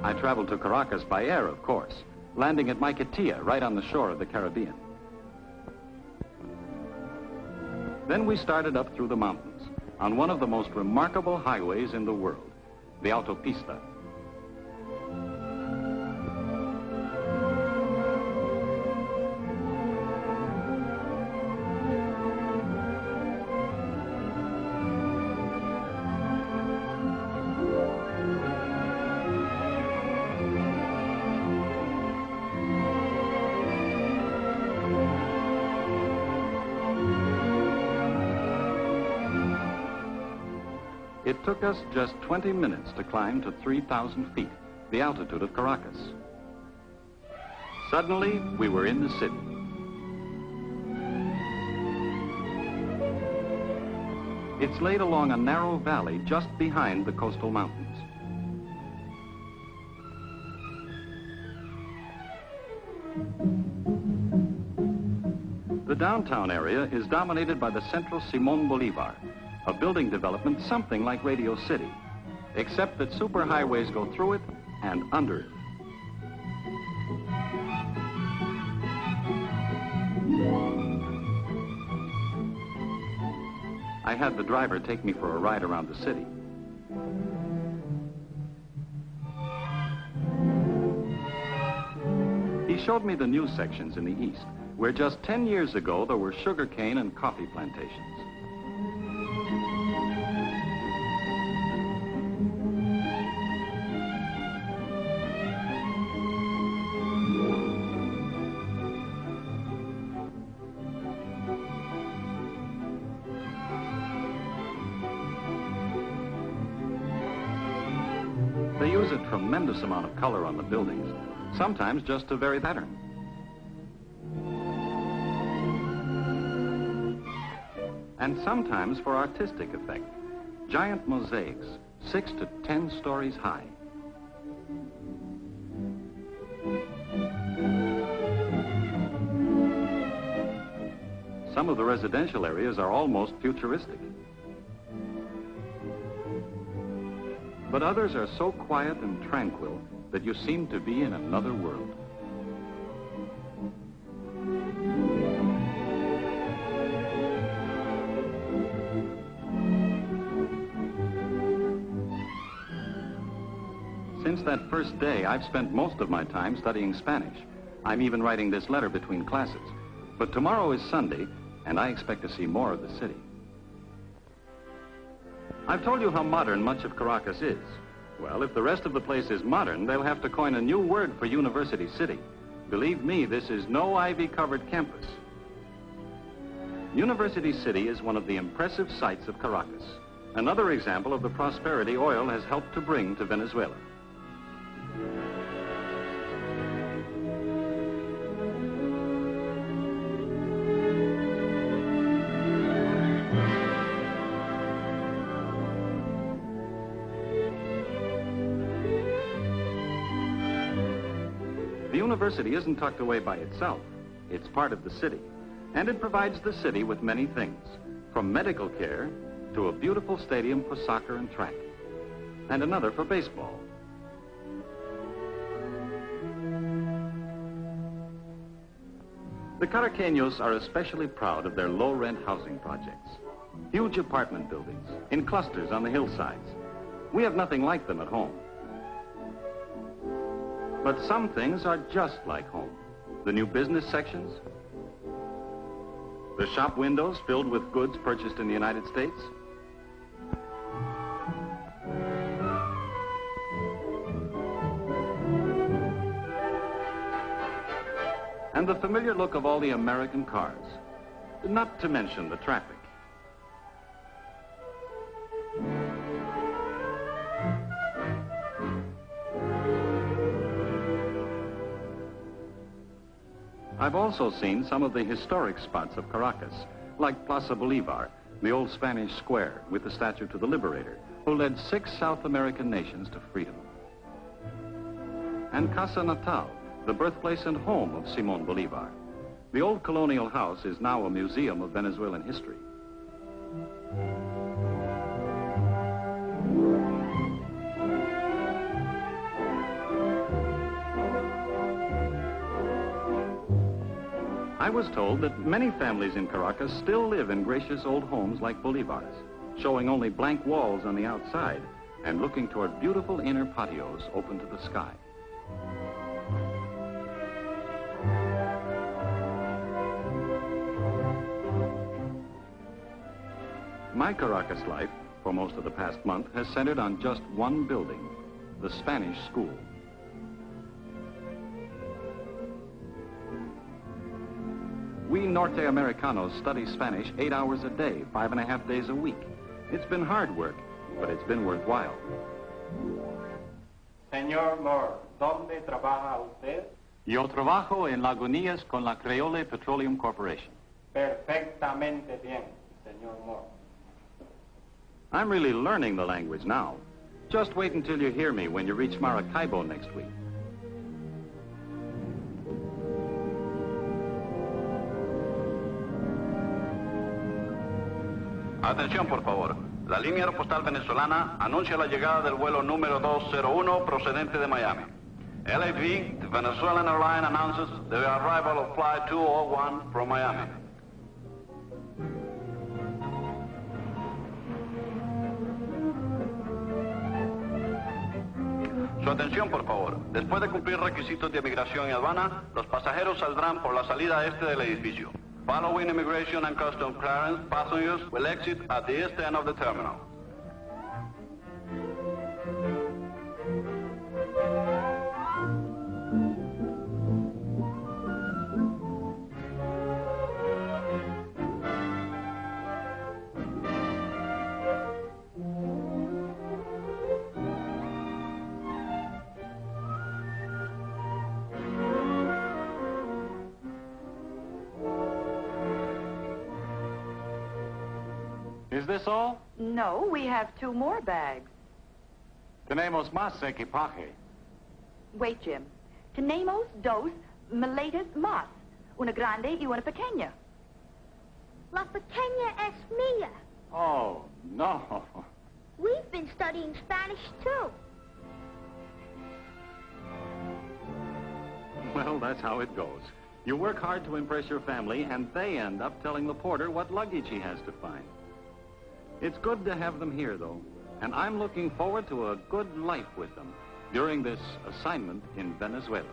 I traveled to Caracas by air, of course, landing at Maiquetía, right on the shore of the Caribbean. Then we started up through the mountains on one of the most remarkable highways in the world, the Autopista. It took us just 20 minutes to climb to 3,000 feet, the altitude of Caracas. Suddenly, we were in the city. It's laid along a narrow valley just behind the coastal mountains. The downtown area is dominated by the central Simón Bolívar, a building development something like Radio City, except that superhighways go through it and under it. I had the driver take me for a ride around the city. He showed me the new sections in the east, where just 10 years ago there were sugarcane and coffee plantations. They use a tremendous amount of color on the buildings, sometimes just to vary the pattern. And sometimes for artistic effect, giant mosaics, 6 to 10 stories high. Some of the residential areas are almost futuristic. But others are so quiet and tranquil that you seem to be in another world. Since that first day, I've spent most of my time studying Spanish. I'm even writing this letter between classes. But tomorrow is Sunday, and I expect to see more of the city. I've told you how modern much of Caracas is. Well, if the rest of the place is modern, they'll have to coin a new word for University City. Believe me, this is no ivy-covered campus. University City is one of the impressive sights of Caracas, another example of the prosperity oil has helped to bring to Venezuela. The university isn't tucked away by itself. It's part of the city, and it provides the city with many things, from medical care to a beautiful stadium for soccer and track, and another for baseball. The Caraqueños are especially proud of their low-rent housing projects, huge apartment buildings in clusters on the hillsides. We have nothing like them at home. But some things are just like home. The new business sections, the shop windows filled with goods purchased in the United States, and the familiar look of all the American cars, not to mention the traffic. I've also seen some of the historic spots of Caracas, like Plaza Bolivar, the old Spanish square with the statue to the liberator, who led 6 South American nations to freedom. And Casa Natal, the birthplace and home of Simón Bolívar. The old colonial house is now a museum of Venezuelan history. I was told that many families in Caracas still live in gracious old homes like Bolivar's, showing only blank walls on the outside and looking toward beautiful inner patios open to the sky. My Caracas life, for most of the past month, has centered on just one building, the Spanish school. We Norte Americanos study Spanish 8 hours a day, 5.5 days a week. It's been hard work, but it's been worthwhile. Señor Moore, ¿dónde trabaja usted? Yo trabajo en Lagunas con la Creole Petroleum Corporation. Perfectamente bien, señor Moore. I'm really learning the language now. Just wait until you hear me when you reach Maracaibo next week. Atención, por favor. La línea aeropostal venezolana anuncia la llegada del vuelo número 201 procedente de Miami. LAV, the Venezuelan airline, announces the arrival of flight 201 from Miami. Su atención, por favor. Después de cumplir requisitos de migración y aduana, los pasajeros saldrán por la salida este del edificio. Following immigration and customs clearance, passengers will exit at the east end of the terminal. Is this all? No, we have 2 more bags. Tenemos más equipaje. Wait, Jim. Tenemos 2 maletas más. Una grande y una pequeña. La pequeña es mía. Oh, no. We've been studying Spanish, too. Well, that's how it goes. You work hard to impress your family, and they end up telling the porter what luggage he has to find. It's good to have them here, though, and I'm looking forward to a good life with them during this assignment in Venezuela.